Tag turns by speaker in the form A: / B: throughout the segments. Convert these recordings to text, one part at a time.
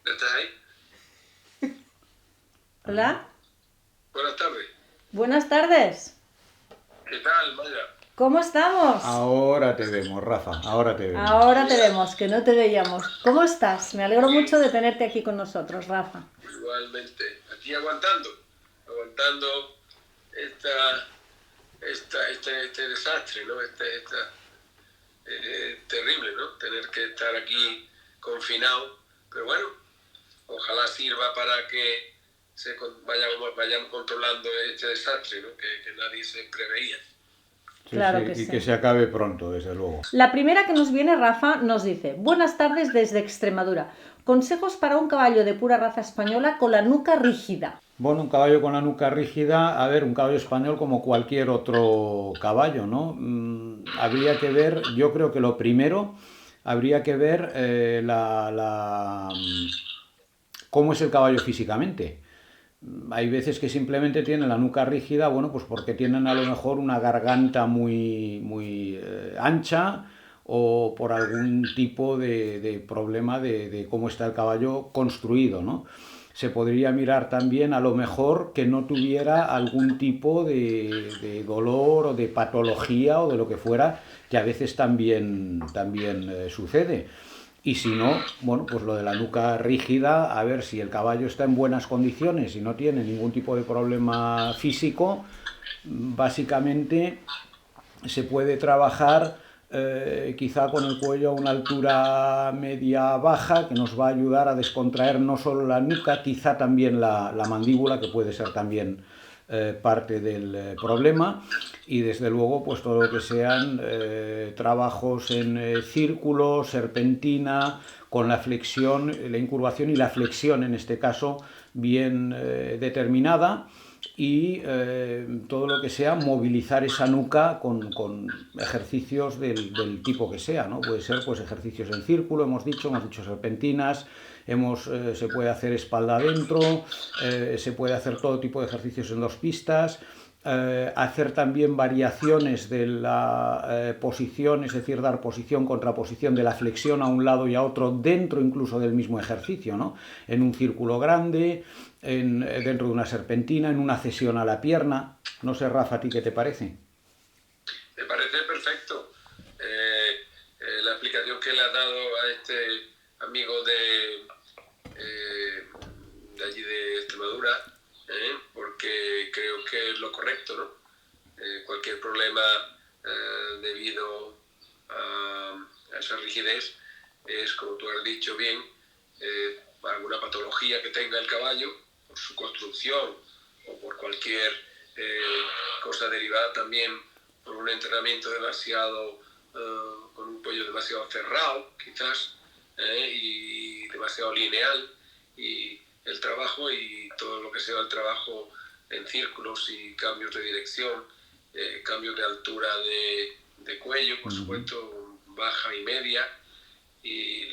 A: ¿Estás ahí?
B: Hola,
A: Buenas tardes.
B: buenas tardes.
A: ¿Qué tal, Maya?
B: ¿Cómo estamos?
C: Ahora te vemos, Rafa, ahora te vemos.
B: Ahora te
A: Mira,
B: vemos, que no te veíamos. ¿Cómo estás? Me alegro mucho de tenerte aquí con nosotros, Rafa.
A: igualmente, aquí aguantando este desastre, ¿no? Terrible, ¿no? Tener que estar aquí confinado, pero bueno, ojalá sirva para que vayamos controlando este desastre, ¿no? Que nadie se preveía.
C: Sí, sí,
B: Claro que
C: y
B: sí.
C: que se acabe pronto, desde luego.
B: La primera que nos viene, Rafa, nos dice: buenas tardes desde Extremadura. Consejos para un caballo de pura raza española con la nuca rígida.
C: Bueno, un caballo con la nuca rígida, a ver, un caballo español como cualquier otro caballo, ¿no? Habría que ver, yo creo que lo primero, habría que ver cómo es el caballo físicamente. Hay veces que simplemente tienen la nuca rígida, bueno, pues porque tienen a lo mejor una garganta muy ancha o por algún tipo de problema de cómo está el caballo construido, ¿no? Se podría mirar también a lo mejor que no tuviera algún tipo de dolor o de patología o de lo que fuera, que a veces también sucede. Y si no, bueno, pues lo de la nuca rígida, a ver si el caballo está en buenas condiciones y no tiene ningún tipo de problema físico, básicamente se puede trabajar quizá con el cuello a una altura media baja, que nos va a ayudar a descontraer no solo la nuca, quizá también la mandíbula, que puede ser también parte del problema, y desde luego pues todo lo que sean trabajos en círculo, serpentina, con la flexión, la incurvación y la flexión en este caso bien determinada, y todo lo que sea movilizar esa nuca con ejercicios del tipo que sea, ¿no? Puede ser pues ejercicios en círculo, hemos dicho serpentinas, se puede hacer espalda adentro, se puede hacer todo tipo de ejercicios en dos pistas, hacer también variaciones de la posición, es decir, dar posición, contraposición de la flexión a un lado y a otro dentro incluso del mismo ejercicio, ¿no? En un círculo grande, dentro de una serpentina, en una cesión a la pierna. No sé, Rafa, ¿a ti qué te parece?
A: Me parece perfecto la explicación que le has dado a este amigo de allí de Extremadura, porque creo que es lo correcto, ¿no? Cualquier problema debido a esa rigidez es, como tú has dicho bien, alguna patología que tenga el caballo por su construcción o por cualquier cosa derivada también por un entrenamiento demasiado con un cuello demasiado cerrado quizás y demasiado lineal, y el trabajo y todo lo que sea el trabajo en círculos y cambios de dirección, cambios de altura de cuello, por supuesto, baja y media, y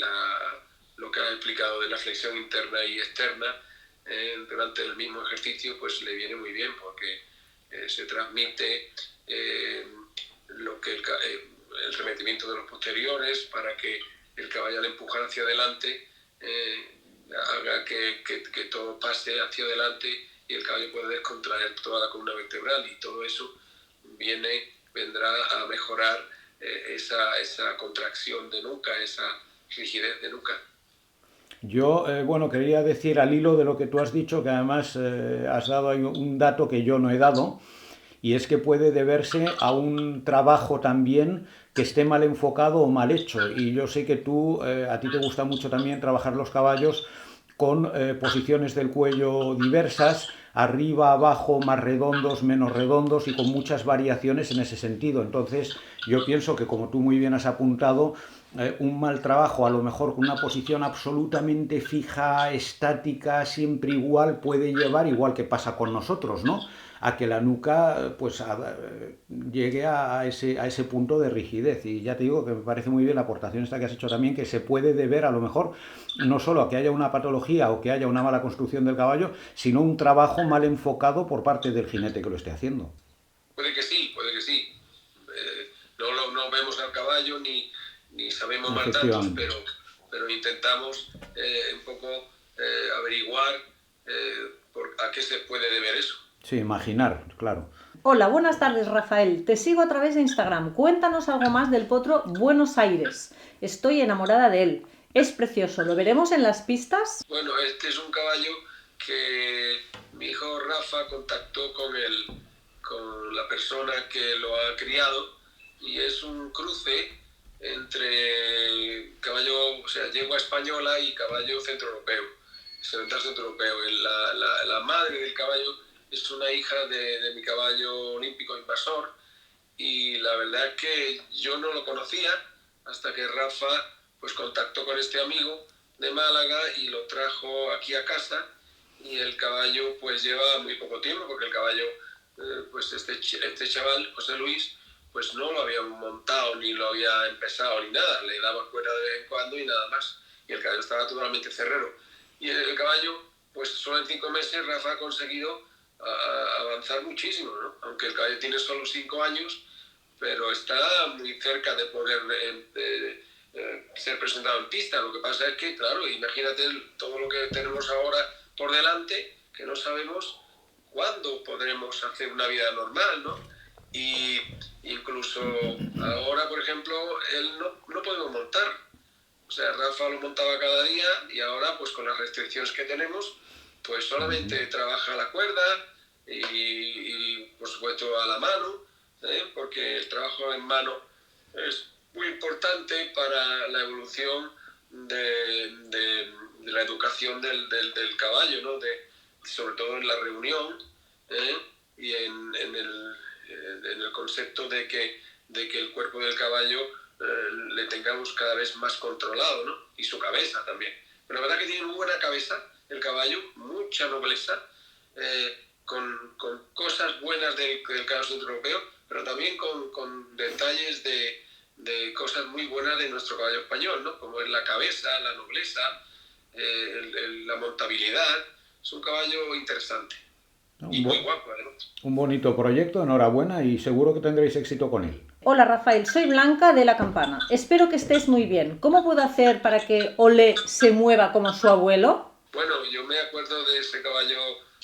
A: lo que has explicado de la flexión interna y externa durante el mismo ejercicio, pues le viene muy bien porque se transmite lo que el remetimiento de los posteriores para que el caballo, al empujar hacia adelante, haga que todo pase hacia adelante y el caballo pueda descontraer toda la columna vertebral, y todo eso vendrá a mejorar esa contracción de nuca, esa rigidez de nuca.
C: Yo, bueno, quería decir al hilo de lo que tú has dicho, que además has dado ahí un dato que yo no he dado, y es que puede deberse a un trabajo también que esté mal enfocado o mal hecho. Y yo sé que a ti te gusta mucho también trabajar los caballos con posiciones del cuello diversas, arriba, abajo, más redondos, menos redondos y con muchas variaciones en ese sentido. Entonces, yo pienso que, como tú muy bien has apuntado, un mal trabajo, a lo mejor con una posición absolutamente fija, estática, siempre igual, puede llevar, igual que pasa con nosotros, ¿no? A que la nuca pues llegue a ese punto de rigidez. Y ya te digo que me parece muy bien la aportación esta que has hecho también, que se puede deber a lo mejor no solo a que haya una patología o que haya una mala construcción del caballo, sino un trabajo mal enfocado por parte del jinete que lo esté haciendo.
A: Puede que sí, puede que sí. No vemos al caballo ni sabemos más datos,
C: Efectivamente.
A: pero intentamos un poco lugar a qué se puede deber eso.
C: Sí, imaginar, claro.
B: Hola, buenas tardes, Rafael. Te sigo a través de Instagram. Cuéntanos algo más del potro Buenos Aires. Estoy enamorada de él. Es precioso. ¿Lo veremos en las pistas?
A: Bueno, este es un caballo que mi hijo Rafa contactó con la persona que lo ha criado, y es un cruce entre caballo, o sea, yegua española y caballo centroeuropeo, semental centroeuropeo. La madre del caballo es una hija de mi caballo olímpico invasor, y la verdad es que yo no lo conocía hasta que Rafa pues contactó con este amigo de Málaga y lo trajo aquí a casa, y el caballo pues lleva muy poco tiempo, porque el caballo pues este chaval, José Luis, pues no lo había montado ni lo había empezado ni nada, le daba cuerda de vez en cuando y nada más, y el caballo estaba totalmente cerrero. Y el caballo, pues solo en 5 meses Rafa ha conseguido avanzar muchísimo, ¿no? Aunque el caballo tiene solo 5 años, pero está muy cerca de poder ser presentado en pista. Lo que pasa es que, claro, imagínate todo lo que tenemos ahora por delante, que no sabemos cuándo podremos hacer una vida normal, ¿no? Y incluso ahora, por ejemplo, él no podemos montar. O sea, Rafa lo montaba cada día, y ahora, pues con las restricciones que tenemos, pues solamente trabaja la cuerda y por supuesto a la mano, porque el trabajo en mano es muy importante para la evolución de la educación del caballo, ¿no? Sobre todo en la reunión, y en el concepto de que el cuerpo del caballo le tengamos cada vez más controlado, ¿no? Y su cabeza también. Pero la verdad que tiene muy buena cabeza el caballo, mucha nobleza, con cosas buenas del caballo centroeuropeo, pero también con detalles de cosas muy buenas de nuestro caballo español, ¿no? Como es la cabeza, la nobleza, la montabilidad. Es un caballo interesante y muy guapo, además.
C: Un bonito proyecto, enhorabuena, y seguro que tendréis éxito con él.
B: Hola, Rafael. Soy Blanca de La Campana. Espero que estés muy bien. ¿Cómo puedo hacer para que Olé se mueva como su abuelo?
A: Bueno, yo me acuerdo de ese caballo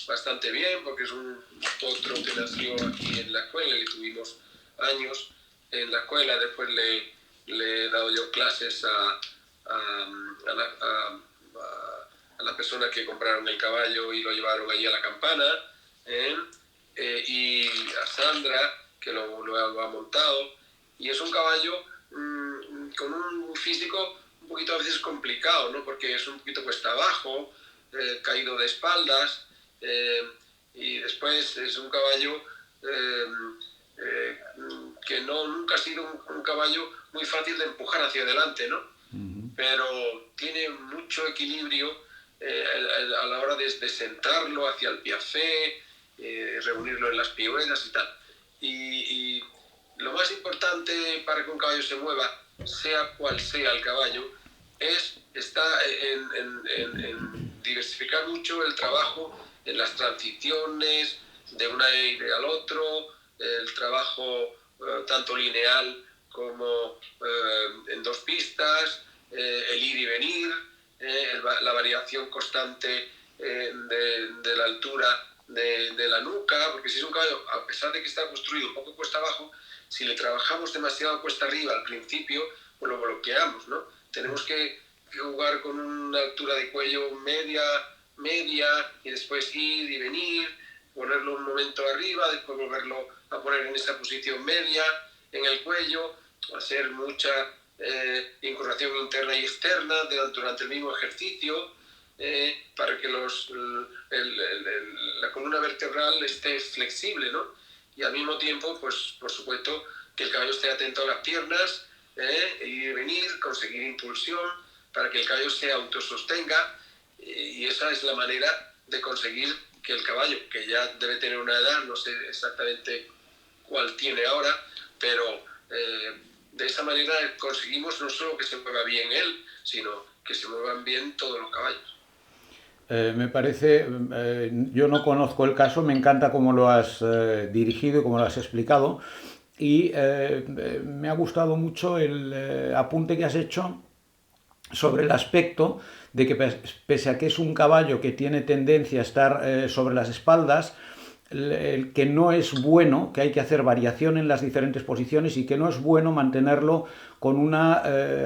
A: bastante bien, porque es un potro que nació aquí en la escuela, y tuvimos años en la escuela. Después le he dado yo clases a las personas que compraron el caballo y lo llevaron allí a La Campana, y a Sandra, que lo ha montado. Y es un caballo con un físico un poquito a veces complicado, ¿no? Porque es un poquito cuesta abajo, caído de espaldas, y después es un caballo que nunca ha sido un caballo muy fácil de empujar hacia adelante, ¿no? Pero tiene mucho equilibrio a la hora de sentarlo hacia el piafé, reunirlo en las piruetas y tal. Y lo más importante para que un caballo se mueva, sea cual sea el caballo, está en diversificar mucho el trabajo en las transiciones de un aire al otro, el trabajo tanto lineal como en 2 pistas, el ir y venir, la variación constante de la altura de la nuca, porque si es un caballo, a pesar de que está construido un poco cuesta abajo, si le trabajamos demasiado cuesta arriba al principio, pues lo bloqueamos, ¿no? Tenemos que jugar con una altura de cuello media, y después ir y venir, ponerlo un momento arriba, después volverlo a poner en esa posición media en el cuello, hacer mucha incurvación interna y externa durante el mismo ejercicio, para que la columna vertebral esté flexible, ¿no? Y al mismo tiempo, pues por supuesto, que el caballo esté atento a las piernas, ir y venir, conseguir impulsión, para que el caballo se autosostenga, y esa es la manera de conseguir que el caballo, que ya debe tener una edad, no sé exactamente cuál tiene ahora, pero de esa manera conseguimos no solo que se mueva bien él, sino que se muevan bien todos los caballos.
C: Me parece, yo no conozco el caso, me encanta cómo lo has dirigido y cómo lo has explicado, y me ha gustado mucho el apunte que has hecho sobre el aspecto de que pese a que es un caballo que tiene tendencia a estar sobre las espaldas, que no es bueno, que hay que hacer variación en las diferentes posiciones y que no es bueno mantenerlo con una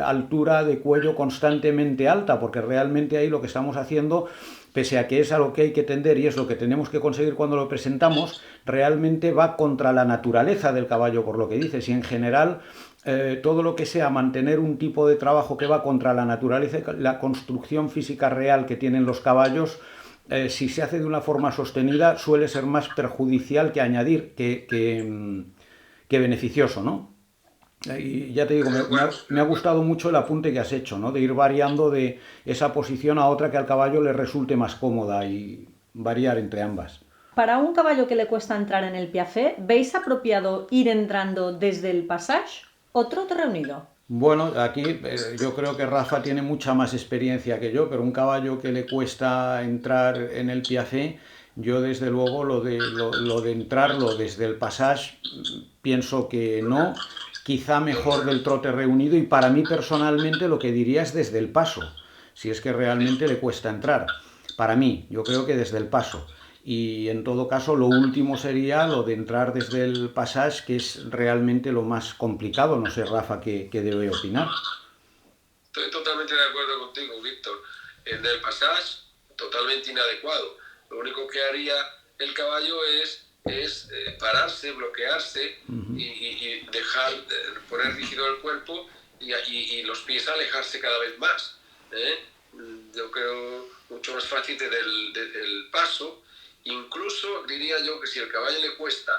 C: altura de cuello constantemente alta, porque realmente ahí lo que estamos haciendo, pese a que es a lo que hay que tender y es lo que tenemos que conseguir cuando lo presentamos, realmente va contra la naturaleza del caballo, por lo que dices, y en general todo lo que sea mantener un tipo de trabajo que va contra la naturaleza, la construcción física real que tienen los caballos, si se hace de una forma sostenida, suele ser más perjudicial que añadir, que beneficioso, ¿no? Y ya te digo, me ha gustado mucho el apunte que has hecho, ¿no? De ir variando de esa posición a otra que al caballo le resulte más cómoda y variar entre ambas.
B: Para un caballo que le cuesta entrar en el piafé, ¿veis apropiado ir entrando desde el passage o trote reunido?
C: Bueno, aquí yo creo que Rafa tiene mucha más experiencia que yo, pero un caballo que le cuesta entrar en el piafé, yo desde luego lo de entrarlo desde el passage pienso que no, quizá mejor del trote reunido, y para mí personalmente lo que diría es desde el paso, si es que realmente le cuesta entrar. Para mí, yo creo que desde el paso. Y en todo caso lo último sería lo de entrar desde el passage, que es realmente lo más complicado. No sé, Rafa, ¿qué debe opinar?
A: Estoy totalmente de acuerdo contigo, Víctor. En el passage, totalmente inadecuado. Lo único que haría el caballo es pararse, bloquearse y dejar, poner rígido el cuerpo y los pies alejarse cada vez más. Yo creo mucho más fácil del paso. Incluso diría yo que si al caballo le cuesta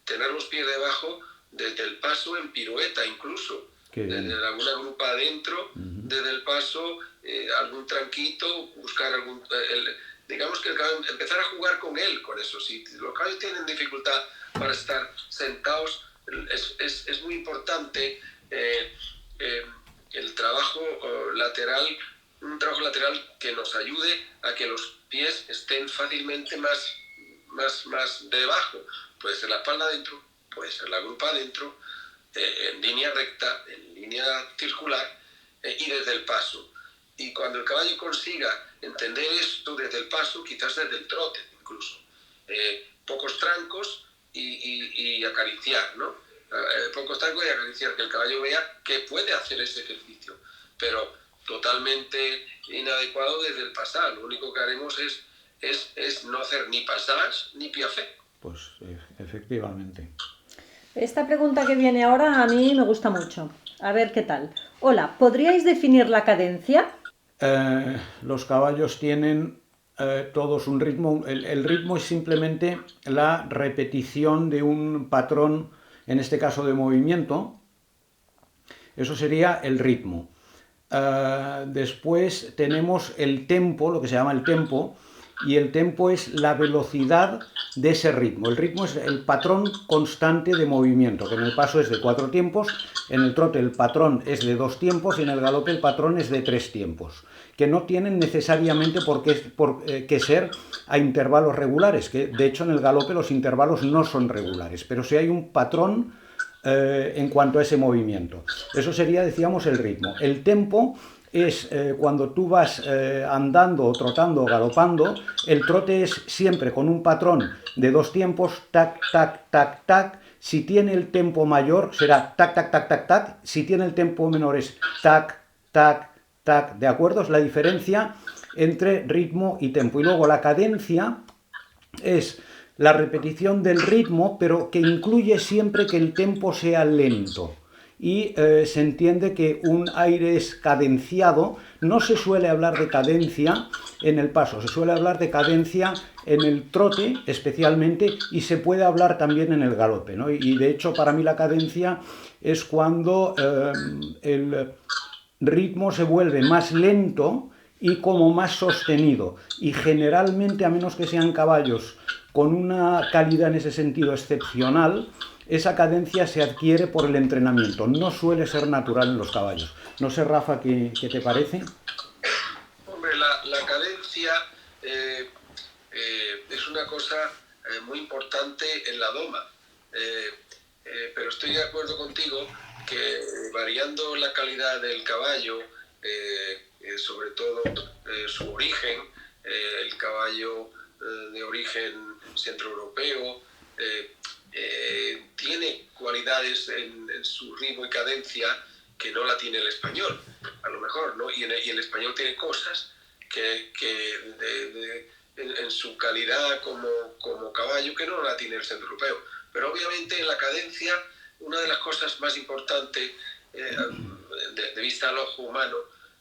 A: tener los pies debajo, desde el paso en pirueta incluso, desde alguna grupa adentro, desde el paso, algún tranquito, buscar digamos que el caballo, empezar a jugar con él, con eso. Si los caballos tienen dificultad para estar sentados, es muy importante el trabajo lateral, un trabajo lateral que nos ayude a que los pies estén fácilmente más debajo. Puede ser la espalda adentro, puede ser la grupa adentro, en línea recta, en línea circular y desde el paso. Y cuando el caballo consiga entender esto desde el paso, quizás desde el trote incluso, pocos trancos y acariciar, ¿no? Pocos trancos y acariciar, que el caballo vea que puede hacer ese ejercicio, pero totalmente inadecuado desde el passage. Lo único que haremos es no hacer ni passage ni piafé.
C: Pues efectivamente.
B: Esta pregunta que viene ahora a mí me gusta mucho. A ver qué tal. Hola, ¿podríais definir la cadencia?
C: Los caballos tienen todos un ritmo. El ritmo es simplemente la repetición de un patrón, en este caso de movimiento. Eso sería el ritmo. Después tenemos el tempo, lo que se llama el tempo, y el tempo es la velocidad de ese ritmo. El ritmo es el patrón constante de movimiento, que en el paso es de 4 tiempos, en el trote el patrón es de 2 tiempos y en el galope el patrón es de 3 tiempos, que no tienen necesariamente por qué ser a intervalos regulares, que de hecho en el galope los intervalos no son regulares, pero sí hay un patrón en cuanto a ese movimiento. Eso sería, decíamos, el ritmo. El tempo es cuando tú vas andando o trotando o galopando. El trote es siempre con un patrón de 2 tiempos, tac, tac, tac, tac. Si tiene el tempo mayor será tac, tac, tac, tac, tac. Si tiene el tempo menor es tac, tac, tac. ¿De acuerdo? Es la diferencia entre ritmo y tempo. Y luego la cadencia es la repetición del ritmo, pero que incluye siempre que el tempo sea lento. Y se entiende que un aire es cadenciado. No se suele hablar de cadencia en el paso, se suele hablar de cadencia en el trote especialmente, y se puede hablar también en el galope, ¿no? Y de hecho para mí la cadencia es cuando el ritmo se vuelve más lento y como más sostenido, y generalmente, a menos que sean caballos con una calidad en ese sentido excepcional, esa cadencia se adquiere por el entrenamiento, no suele ser natural en los caballos. No sé, Rafa, ¿qué te parece?
A: Hombre, la cadencia es una cosa muy importante en la doma, pero estoy de acuerdo contigo que variando la calidad del caballo, sobre todo su origen, el caballo de origen centroeuropeo, tiene cualidades en su ritmo y cadencia que no la tiene el español, a lo mejor, ¿no? Y el español tiene cosas que en su calidad como caballo que no la tiene el centroeuropeo. Pero obviamente en la cadencia, una de las cosas más importantes de vista al ojo humano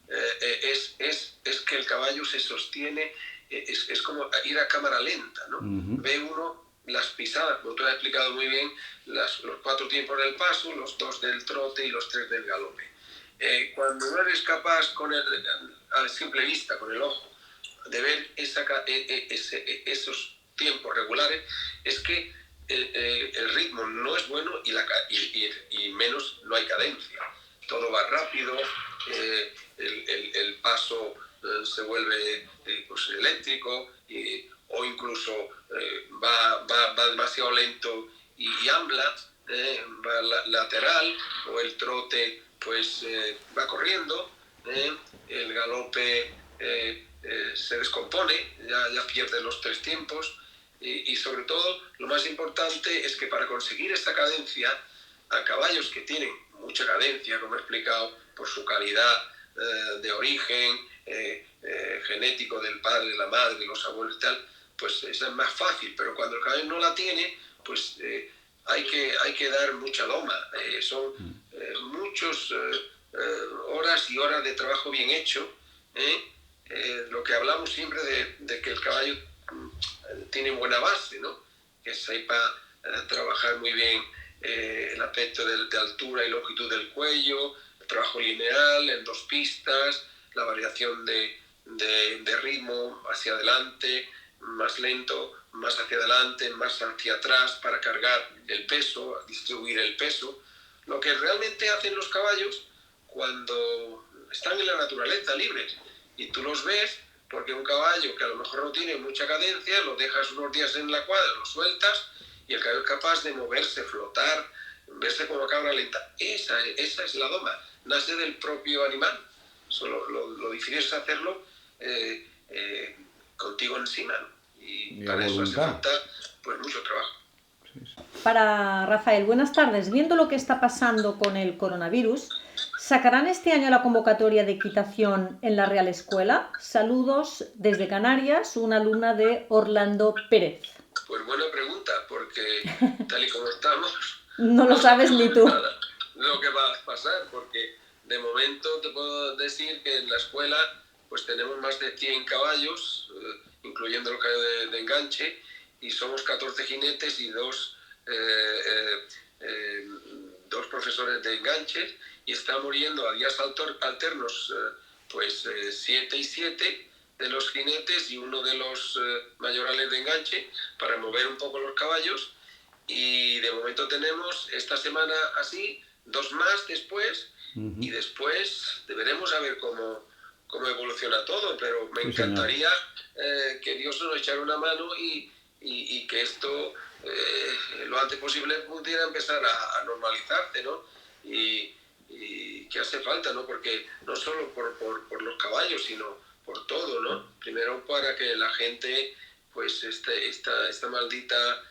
A: es que el caballo se sostiene, es como ir a cámara lenta, ¿no? Ve uno las pisadas, como tú has explicado muy bien, los 4 tiempos del paso, los 2 del trote y los 3 del galope. Cuando no eres capaz a simple vista, con el ojo, de ver esos tiempos regulares, es que el ritmo no es bueno y menos no hay cadencia. Todo va rápido, el paso se vuelve pues, eléctrico o incluso va demasiado lento y ambla, va lateral, o el trote pues va corriendo, el galope se descompone, ya pierde los 3 tiempos y sobre todo lo más importante es que para conseguir esta cadencia a caballos que tienen mucha cadencia, como he explicado, por su calidad de origen genético del padre, de la madre, de los abuelos y tal, pues es más fácil, pero cuando el caballo no la tiene, pues hay que dar mucha loma, son muchas horas y horas de trabajo bien hecho, lo que hablamos siempre de que el caballo tiene buena base, ¿no? Que sepa trabajar muy bien el aspecto de altura y longitud del cuello, el trabajo lineal en 2 pistas, la variación de ritmo hacia adelante, más lento, más hacia adelante, más hacia atrás para cargar el peso, distribuir el peso. Lo que realmente hacen los caballos cuando están en la naturaleza libres y tú los ves, porque un caballo que a lo mejor no tiene mucha cadencia, lo dejas unos días en la cuadra, lo sueltas y el caballo es capaz de moverse, flotar, verse como cabra lenta. Esa es la doma, nace del propio animal. Solo lo difícil es hacerlo contigo encima, ¿no? Y para eso hace falta pues mucho trabajo.
B: Para Rafael, buenas tardes. Viendo lo que está pasando con el coronavirus, ¿sacarán este año la convocatoria de equitación en la Real Escuela? Saludos desde Canarias, una alumna de Orlando Pérez.
A: Pues buena pregunta, porque tal y como estamos...
B: No lo sabes ni tú.
A: Nada, lo que va a pasar, porque de momento te puedo decir que en la escuela pues tenemos más de 100 caballos, incluyendo el caballo de enganche, y somos 14 jinetes y dos profesores de enganches, y están muriendo a días alternos pues 7 y 7 de los jinetes y uno de los mayorales de enganche para mover un poco los caballos, y de momento tenemos esta semana así, 2 más después, y después deberemos a ver cómo evoluciona todo, pero me encantaría que Dios nos echara una mano y que esto lo antes posible pudiera empezar a normalizarse, ¿no? Y que hace falta, ¿no? Porque no solo por los caballos, sino por todo, ¿no? Primero para que la gente, pues esta maldita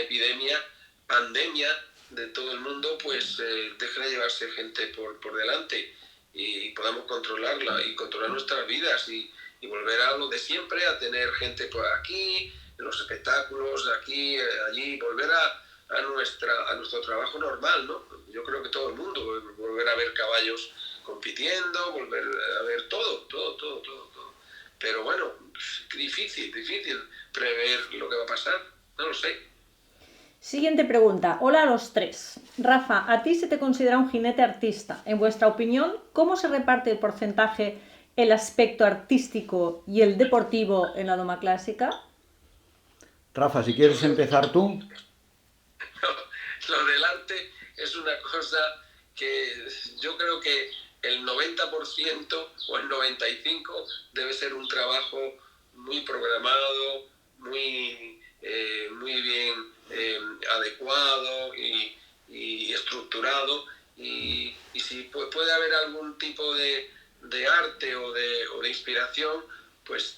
A: epidemia, pandemia de todo el mundo, pues deje de llevarse gente por delante y podamos controlarla y controlar nuestras vidas y volver a lo de siempre, a tener gente por aquí, en los espectáculos, aquí, allí, volver a nuestro trabajo normal, ¿no? Yo creo que todo el mundo, volver a ver caballos compitiendo, volver a ver todo. Pero bueno, difícil prever lo que va a pasar, no lo sé.
B: Siguiente pregunta. Hola a los 3. Rafa, ¿a ti se te considera un jinete artista? En vuestra opinión, ¿cómo se reparte el porcentaje, el aspecto artístico y el deportivo en la doma clásica?
C: Rafa, si quieres empezar tú.
A: Lo del arte es una cosa que yo creo que el 90% o el 95% debe ser un trabajo muy programado, muy bien adecuado y estructurado, y si puede haber algún tipo de de arte o de inspiración, pues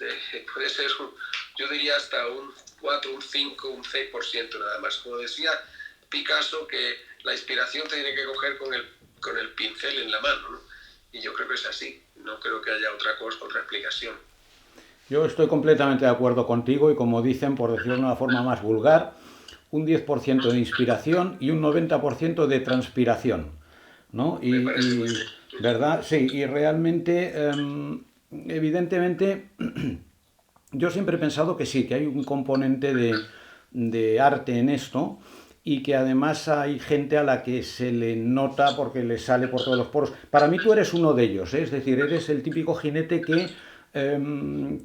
A: puede ser, yo diría hasta un 4, un 5, un 6% nada más. Como decía Picasso, que la inspiración te tiene que coger con el pincel en la mano, ¿no? Y yo creo que es así, no creo que haya otra explicación.
C: Yo estoy completamente de acuerdo contigo y como dicen, por decirlo de una forma más vulgar, un 10% de inspiración y un 90% de transpiración, ¿no?
A: Me parece muy bien.
C: ¿Verdad? Sí, y realmente, evidentemente, yo siempre he pensado que sí, que hay un componente de arte en esto y que además hay gente a la que se le nota porque le sale por todos los poros. Para mí tú eres uno de ellos, ¿eh? Es decir, eres el típico jinete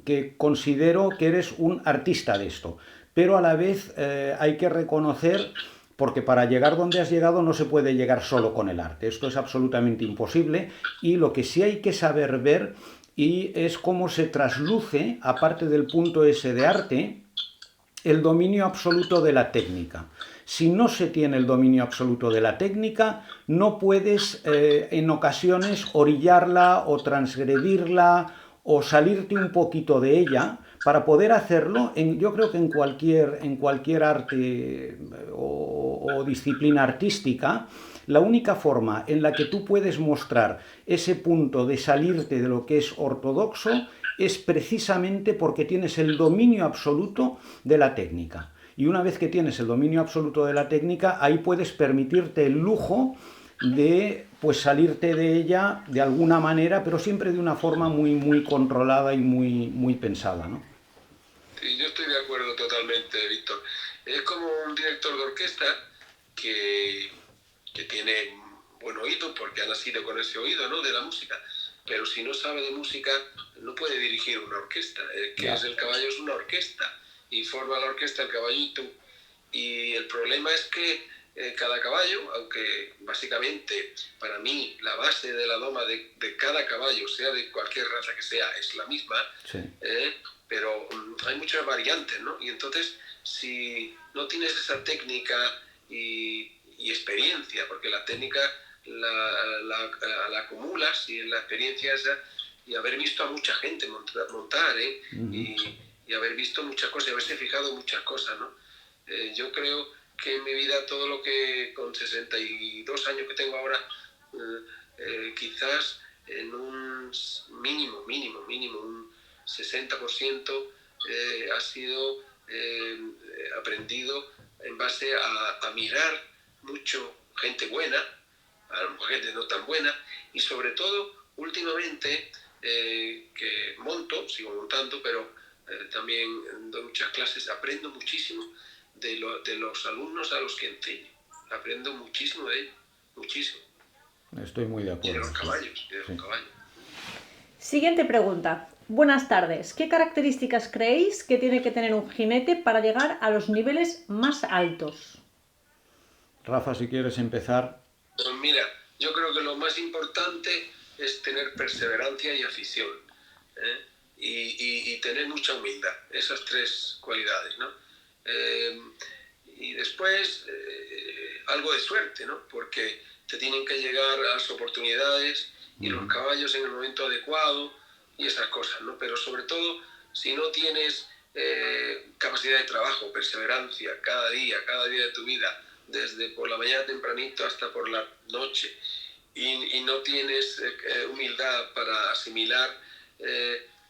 C: que considero que eres un artista de esto. Pero a la vez hay que reconocer, porque para llegar donde has llegado no se puede llegar solo con el arte. Esto es absolutamente imposible y lo que sí hay que saber ver y es cómo se trasluce, aparte del punto ese de arte, el dominio absoluto de la técnica. Si no se tiene el dominio absoluto de la técnica, no puedes en ocasiones orillarla o transgredirla o salirte un poquito de ella. Para poder hacerlo, yo creo que en cualquier arte o disciplina artística, la única forma en la que tú puedes mostrar ese punto de salirte de lo que es ortodoxo es precisamente porque tienes el dominio absoluto de la técnica. Y una vez que tienes el dominio absoluto de la técnica, ahí puedes permitirte el lujo de pues salirte de ella de alguna manera, pero siempre de una forma muy, muy controlada y muy, muy pensada, ¿no?
A: Sí, yo estoy de acuerdo totalmente, Víctor. Es como un director de orquesta que tiene buen oído porque ha nacido con ese oído, ¿no?, de la música, pero si no sabe de música no puede dirigir una orquesta. El caballo es una orquesta y forma la orquesta el caballito, y el problema es que cada caballo, aunque básicamente para mí la base de la doma de cada caballo, sea de cualquier raza que sea, es la misma, sí. Pero hay muchas variantes, ¿no? Y entonces, si no tienes esa técnica y experiencia, porque la técnica la acumulas y la experiencia esa, y haber visto a mucha gente montar, y haber visto muchas cosas, y haberse fijado en muchas cosas, ¿no? Yo creo que en mi vida todo lo que con 62 años que tengo ahora, quizás en un mínimo, un 60% ha sido aprendido en base a mirar mucho gente buena, a lo mejor gente no tan buena, y sobre todo últimamente que sigo montando, pero también doy muchas clases, aprendo muchísimo de los alumnos a los que enseño. Aprendo muchísimo de ellos, muchísimo.
C: Estoy muy de acuerdo.
A: Y de los caballos, caballos.
B: Siguiente pregunta. Buenas tardes. ¿Qué características creéis que tiene que tener un jinete para llegar a los niveles más altos?
C: Rafa, si quieres empezar.
A: Pues mira, yo creo que lo más importante es tener perseverancia y afición, y tener mucha humildad, esas tres cualidades, ¿no? Y después algo de suerte, ¿no? Porque te tienen que llegar a las oportunidades y los caballos en el momento adecuado y esas cosas, ¿no? Pero sobre todo, si no tienes capacidad de trabajo, perseverancia, cada día de tu vida, desde por la mañana tempranito hasta por la noche, y no tienes humildad para asimilar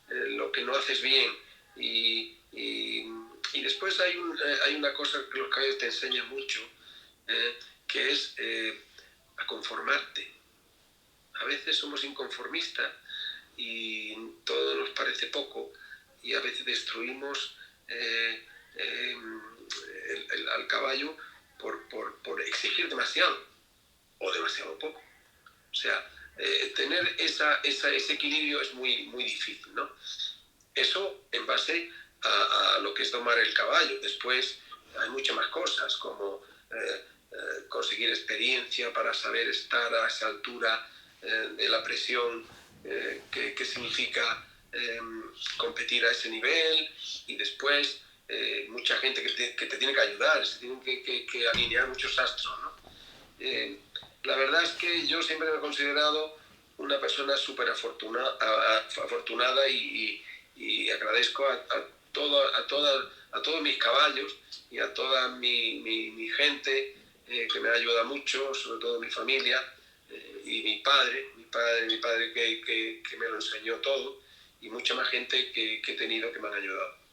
A: lo que no haces bien, y después hay una cosa que los caballos te enseñan mucho, que es a conformarte. A veces somos inconformistas y todo nos parece poco, y a veces destruimos al caballo por exigir demasiado o demasiado poco. O sea, tener ese equilibrio es muy, muy difícil, ¿no? Eso en base a lo que es domar el caballo. Después hay muchas más cosas, como conseguir experiencia para saber estar a esa altura de la presión, que significa competir a ese nivel, y después mucha gente que te tiene que ayudar, se tienen que alinear muchos astros, ¿no? La verdad es que yo siempre me he considerado una persona súper afortunada y agradezco a todos mis caballos y a toda mi gente que me ayuda mucho, sobre todo mi familia y mi padre que me lo enseñó todo y mucha más gente que he tenido que me han ayudado.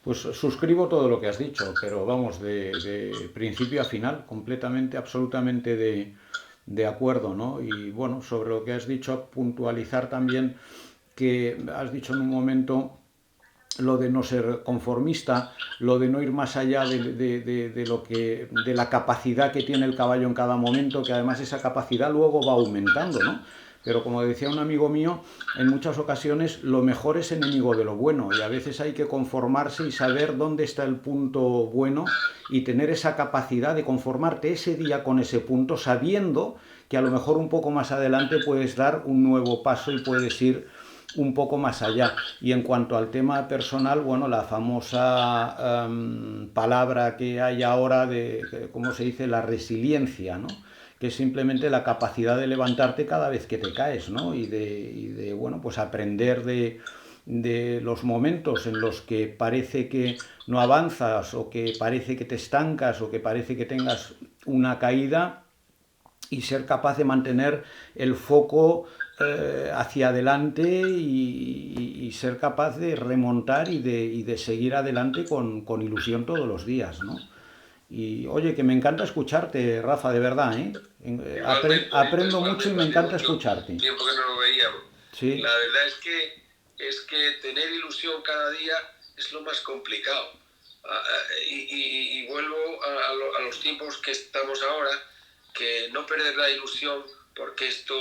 C: Pues suscribo todo lo que has dicho, pero vamos, de principio a final, completamente, absolutamente de acuerdo, ¿no? Y bueno, sobre lo que has dicho, puntualizar también que has dicho en un momento lo de no ser conformista, lo de no ir más allá de la capacidad que tiene el caballo en cada momento, que además esa capacidad luego va aumentando, ¿no? Pero como decía un amigo mío, en muchas ocasiones lo mejor es enemigo de lo bueno y a veces hay que conformarse y saber dónde está el punto bueno y tener esa capacidad de conformarte ese día con ese punto, sabiendo que a lo mejor un poco más adelante puedes dar un nuevo paso y puedes ir un poco más allá. Y en cuanto al tema personal, bueno, la famosa palabra que hay ahora de, ¿cómo se dice?, la resiliencia, ¿no? Que es simplemente la capacidad de levantarte cada vez que te caes, ¿no? Y de bueno, pues aprender de los momentos en los que parece que no avanzas o que parece que te estancas o que parece que tengas una caída y ser capaz de mantener el foco hacia adelante y ser capaz de remontar y de seguir adelante con ilusión todos los días, ¿no? Y oye, que me encanta escucharte, Rafa, de verdad, ¿eh? Aprendo mucho y me encanta escucharte.
A: Tiempo que no lo veíamos.
C: Sí.
A: La verdad es que tener ilusión cada día es lo más complicado. Y vuelvo a los tiempos que estamos ahora, que no perder la ilusión porque esto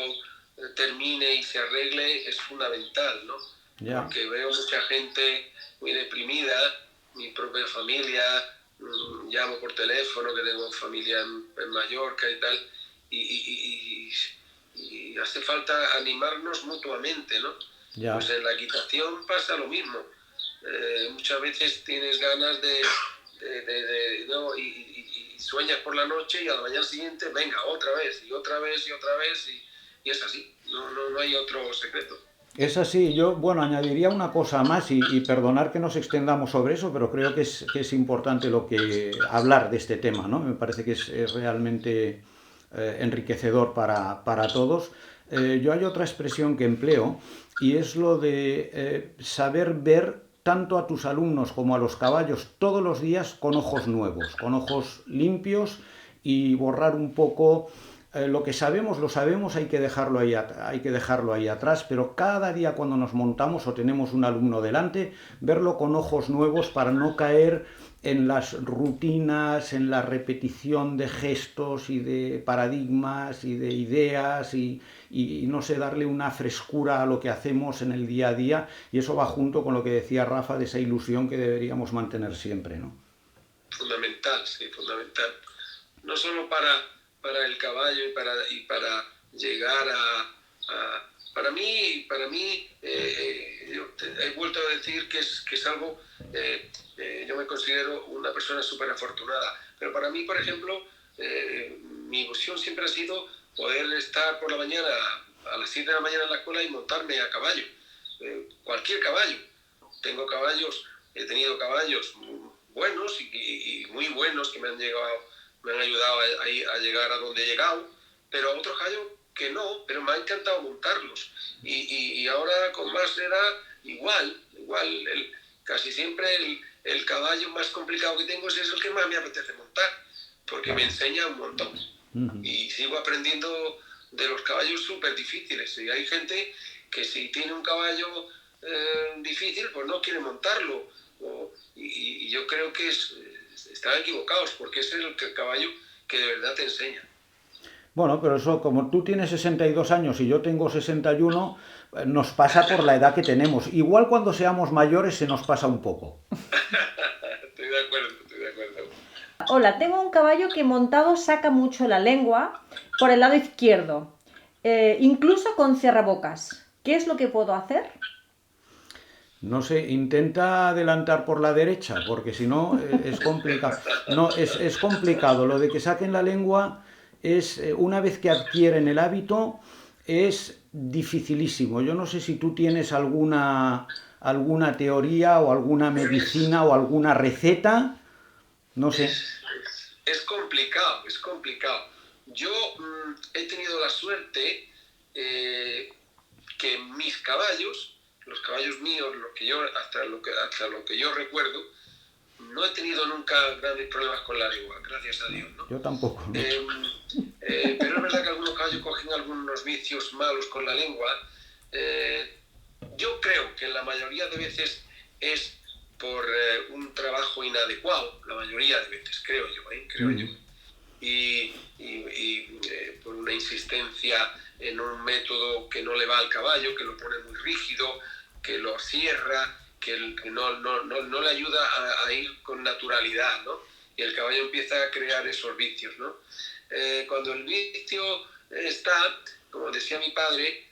A: termine y se arregle es fundamental, ¿no?
C: Ya.
A: Porque veo mucha gente muy deprimida, mi propia familia, llamo por teléfono, que tengo familia en Mallorca y tal, y hace falta animarnos mutuamente, ¿no?
C: Ya.
A: Pues en la equitación pasa lo mismo. Muchas veces tienes ganas ¿no? y sueñas por la noche y a la mañana siguiente, venga, otra vez, y otra vez, y otra vez, y es así, no hay otro secreto.
C: Es así, yo, bueno, añadiría una cosa más y perdonar que nos extendamos sobre eso, pero creo que es importante hablar de este tema, ¿no? Me parece que es realmente enriquecedor para todos. Yo hay otra expresión que empleo y es lo de saber ver tanto a tus alumnos como a los caballos todos los días con ojos nuevos, con ojos limpios y borrar un poco lo que sabemos, lo sabemos, hay que dejarlo ahí atrás, pero cada día cuando nos montamos o tenemos un alumno delante, verlo con ojos nuevos para no caer en las rutinas, en la repetición de gestos y de paradigmas y de ideas y no sé, darle una frescura a lo que hacemos en el día a día, y eso va junto con lo que decía Rafa de esa ilusión que deberíamos mantener siempre, ¿no?
A: Fundamental, sí, fundamental. No solo para el caballo y para llegar para mí he vuelto a decir que es algo, yo me considero una persona súper afortunada, pero para mí, por ejemplo, mi ilusión siempre ha sido poder estar por la mañana, a las 7 de la mañana en la escuela y montarme a caballo, cualquier caballo. He tenido caballos buenos y muy buenos que me han ayudado a llegar a donde he llegado, pero otros caballos que no, pero me ha encantado montarlos. Y ahora con más edad, igual casi siempre el caballo más complicado que tengo es el que más me apetece montar, porque me enseña un montón. Y sigo aprendiendo de los caballos súper difíciles. Y hay gente que si tiene un caballo difícil, pues no quiere montarlo. Y yo creo que están equivocados, porque es el caballo que de verdad te enseña.
C: Bueno, pero eso, como tú tienes 62 años y yo tengo 61, nos pasa por la edad que tenemos. Igual cuando seamos mayores se nos pasa un poco.
A: Estoy de acuerdo.
B: Hola, tengo un caballo que montado saca mucho la lengua por el lado izquierdo, incluso con cerrabocas. ¿Qué es lo que puedo hacer?
C: No sé, intenta adelantar por la derecha, porque si no es complicado. No, es complicado. Lo de que saquen la lengua es, una vez que adquieren el hábito, es dificilísimo. Yo no sé si tú tienes alguna teoría o alguna medicina o alguna receta, no sé.
A: Es complicado, es complicado. Yo he tenido la suerte que mis caballos, los caballos míos, hasta lo que yo recuerdo, no he tenido nunca grandes problemas con la lengua, gracias a Dios, ¿no?
C: Yo tampoco, ¿no?
A: Pero es verdad que algunos caballos cogen algunos vicios malos con la lengua. Yo creo que la mayoría de veces es por un trabajo inadecuado, la mayoría de veces, creo yo. Y por una insistencia en un método que no le va al caballo, que lo pone muy rígido, que lo cierra, que no le ayuda a ir con naturalidad, ¿no? Y el caballo empieza a crear esos vicios, ¿no? Cuando el vicio está, como decía mi padre,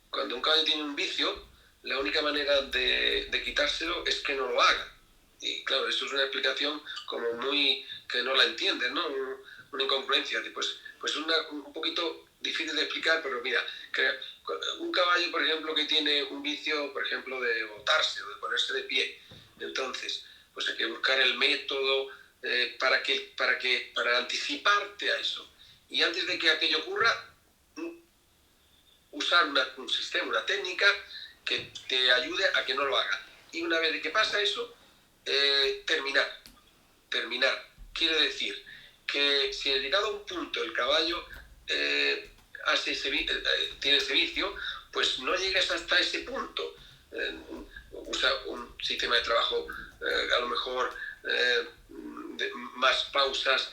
A: cuando un caballo tiene un vicio, la única manera de quitárselo es que no lo haga. Y claro, eso es una explicación como muy que no la entiendes, ¿no? Una incongruencia, pues un poquito difícil de explicar, pero mira, un caballo, por ejemplo, que tiene un vicio, por ejemplo, de botarse o de ponerse de pie, entonces, pues hay que buscar el método para anticiparte a eso. Y antes de que aquello ocurra, usar un sistema, una técnica que te ayude a que no lo haga. Y una vez de que pasa eso, terminar. Quiere decir que si llegado a un punto el caballo tiene ese vicio, pues no llegues hasta ese punto. Usa un sistema de trabajo a lo mejor más pausas,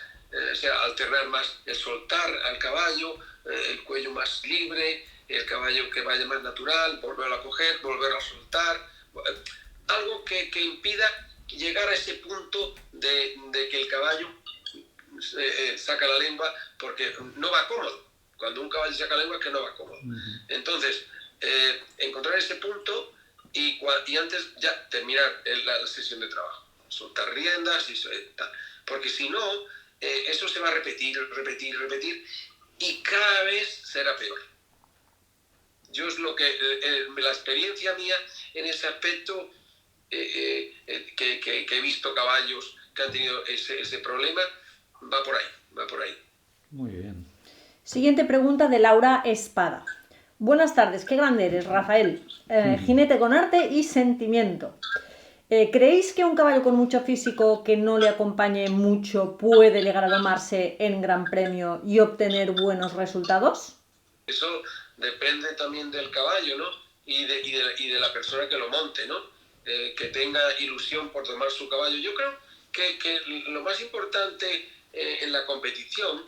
A: o sea, alternar más el soltar al caballo, el cuello más libre, el caballo que vaya más natural, volverlo a coger, volverlo a soltar, algo que impida llegar a ese punto de que el caballo saca la lengua porque no va cómodo. Cuando un caballo saca la lengua es que no va cómodo. Entonces, encontrar ese punto y antes ya terminar la sesión de trabajo. Soltar riendas y tal. Porque si no, eso se va a repetir y cada vez será peor. Yo es lo que la experiencia mía en ese aspecto, que he visto caballos que han tenido ese problema, va por ahí.
C: Muy bien.
B: Siguiente pregunta de Laura Espada. Buenas tardes, qué grande eres, Rafael. Jinete con arte y sentimiento. ¿Creéis que un caballo con mucho físico que no le acompañe mucho puede llegar a domarse en Gran Premio y obtener buenos resultados?
A: Eso depende también del caballo, ¿no? Y de la persona que lo monte, ¿no? Que tenga ilusión por domar su caballo. Yo creo que lo más importante en la competición,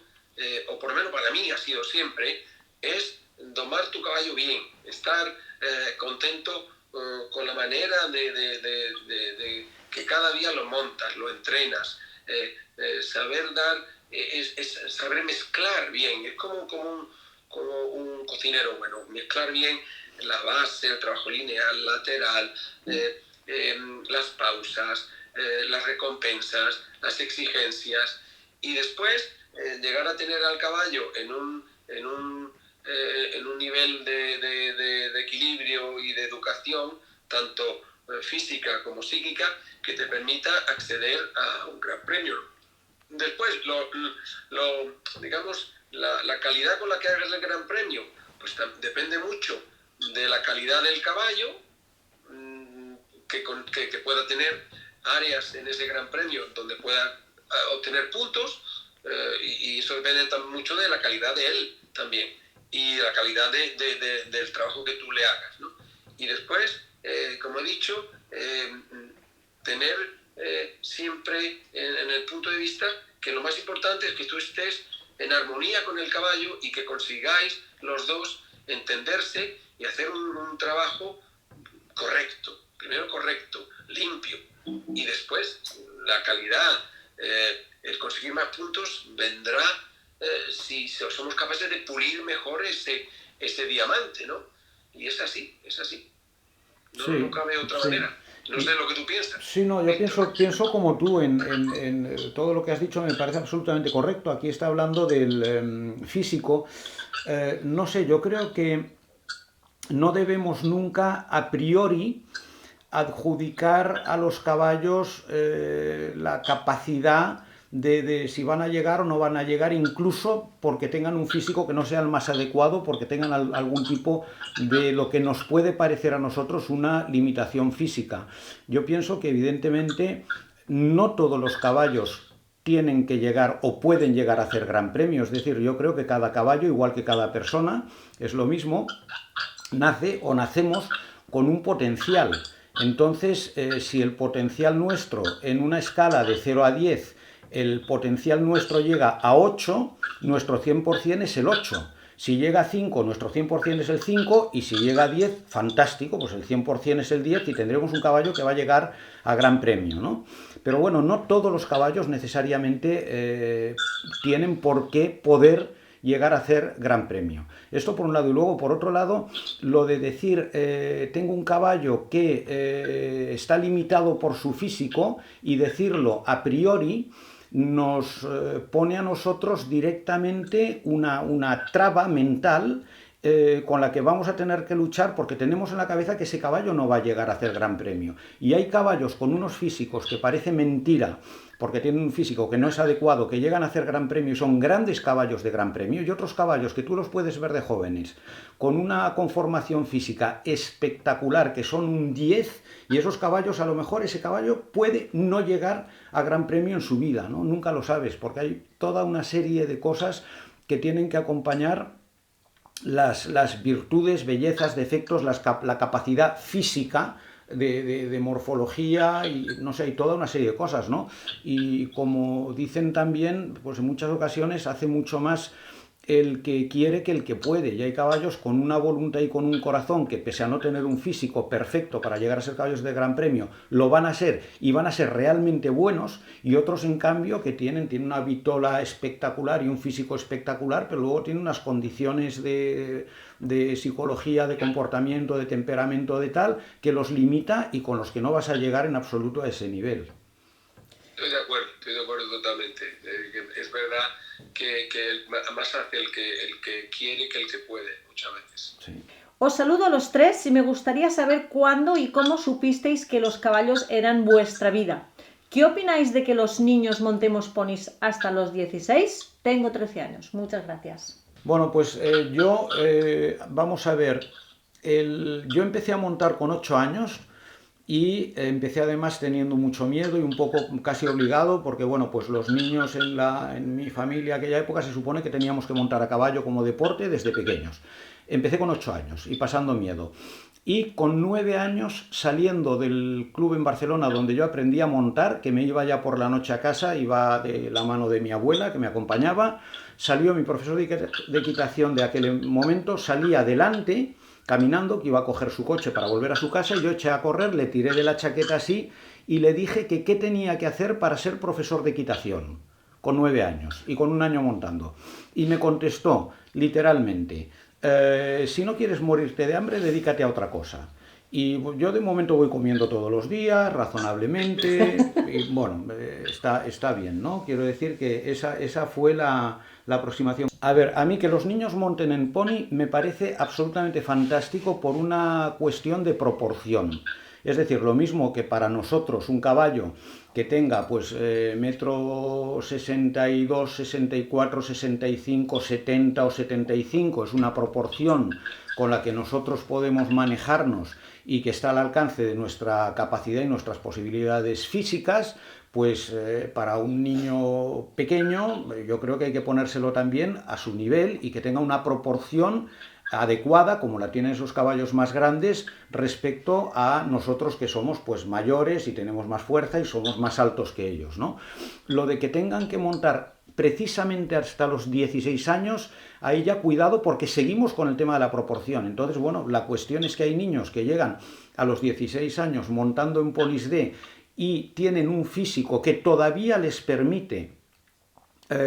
A: o por lo menos para mí ha sido siempre, es domar tu caballo bien, estar contento con la manera de que cada día lo montas, lo entrenas, saber dar, saber mezclar bien, es como un cocinero bueno, mezclar bien la base, el trabajo lineal, lateral, las pausas, las recompensas, las exigencias, y después llegar a tener al caballo en un nivel de equilibrio y de educación, tanto física como psíquica, que te permita acceder a un gran premio. Después, digamos, la calidad con la que hagas el gran premio, pues depende mucho de la calidad del caballo, que pueda tener áreas en ese gran premio donde pueda obtener puntos, y eso depende mucho de la calidad de él también y la calidad del trabajo que tú le hagas, ¿no? Y después, como he dicho, tener siempre en el punto de vista que lo más importante es que tú estés en armonía con el caballo y que consigáis los dos entenderse y hacer un trabajo correcto, primero correcto, limpio, y después la calidad, el conseguir más puntos vendrá si somos capaces de pulir mejor ese diamante, ¿no? Y es así. No,
C: Sí,
A: nunca veo otra
C: sí.
A: manera. No sé lo que tú piensas.
C: Sí, no, yo pienso como tú en todo lo que has dicho, me parece absolutamente correcto. Aquí está hablando del físico. No sé, yo creo que no debemos nunca a priori adjudicar a los caballos la capacidad de si van a llegar o no van a llegar, incluso porque tengan un físico que no sea el más adecuado, porque tengan algún tipo de lo que nos puede parecer a nosotros una limitación física. Yo pienso que evidentemente no todos los caballos tienen que llegar o pueden llegar a hacer gran premio, es decir, yo creo que cada caballo, igual que cada persona, es lo mismo, nace o nacemos con un potencial. Entonces, si el potencial nuestro en una escala de 0 a 10, el potencial nuestro llega a 8, nuestro 100% es el 8. Si llega a 5, nuestro 100% es el 5, y si llega a 10, fantástico, pues el 100% es el 10 y tendremos un caballo que va a llegar a gran premio, ¿no? Pero bueno, no todos los caballos necesariamente tienen por qué poder llegar a hacer gran premio. Esto por un lado. Y luego, por otro lado, lo de decir tengo un caballo que está limitado por su físico, y decirlo a priori nos pone a nosotros directamente una traba mental con la que vamos a tener que luchar, porque tenemos en la cabeza que ese caballo no va a llegar a hacer gran premio. Y hay caballos con unos físicos que parece mentira, porque tienen un físico que no es adecuado, que llegan a hacer gran premio y son grandes caballos de gran premio, y otros caballos que tú los puedes ver de jóvenes con una conformación física espectacular, que son un 10, y esos caballos, a lo mejor ese caballo puede no llegar a gran premio en su vida, ¿no? Nunca lo sabes, porque hay toda una serie de cosas que tienen que acompañar las virtudes, bellezas, defectos, la capacidad física de morfología, y no sé, hay toda una serie de cosas, ¿no? Y como dicen también, pues en muchas ocasiones hace mucho más el que quiere que el que puede, y hay caballos con una voluntad y con un corazón que, pese a no tener un físico perfecto para llegar a ser caballos de gran premio, lo van a ser, y van a ser realmente buenos, y otros en cambio que tienen una vitola espectacular y un físico espectacular, pero luego tienen unas condiciones de psicología, de comportamiento, de temperamento, de tal, que los limita y con los que no vas a llegar en absoluto a ese nivel.
A: Estoy de acuerdo totalmente. Es verdad que más hace el que quiere que el que puede, muchas veces.
C: Sí.
B: Os saludo a los tres y me gustaría saber cuándo y cómo supisteis que los caballos eran vuestra vida. ¿Qué opináis de que los niños montemos ponis hasta los 16? Tengo 13 años. Muchas gracias.
C: Bueno, pues vamos a ver, yo empecé a montar con 8 años, y empecé además teniendo mucho miedo y un poco casi obligado, porque bueno, pues los niños en mi familia aquella época se supone que teníamos que montar a caballo como deporte desde pequeños. Empecé con 8 años y pasando miedo. Y con 9 años, saliendo del club en Barcelona donde yo aprendí a montar, que me iba ya por la noche a casa, iba de la mano de mi abuela que me acompañaba, salió mi profesor de equitación de aquel momento, salía adelante caminando, que iba a coger su coche para volver a su casa, y yo eché a correr, le tiré de la chaqueta así y le dije que qué tenía que hacer para ser profesor de equitación, con 9 años y con un año montando. Y me contestó literalmente, si no quieres morirte de hambre, dedícate a otra cosa. Y yo de momento voy comiendo todos los días, razonablemente, y bueno, está bien, ¿no? Quiero decir que esa fue la aproximación. A ver, a mí que los niños monten en pony me parece absolutamente fantástico por una cuestión de proporción. Es decir, lo mismo que para nosotros un caballo que tenga pues metro 62, 64, 65, 70 o 75 es una proporción con la que nosotros podemos manejarnos y que está al alcance de nuestra capacidad y nuestras posibilidades físicas, pues para un niño pequeño yo creo que hay que ponérselo también a su nivel y que tenga una proporción adecuada, como la tienen esos caballos más grandes, respecto a nosotros que somos pues mayores y tenemos más fuerza y somos más altos que ellos, ¿no? Lo de que tengan que montar precisamente hasta los 16 años, ahí ya cuidado, porque seguimos con el tema de la proporción. Entonces, bueno, la cuestión es que hay niños que llegan a los 16 años montando en ponis D y tienen un físico que todavía les permite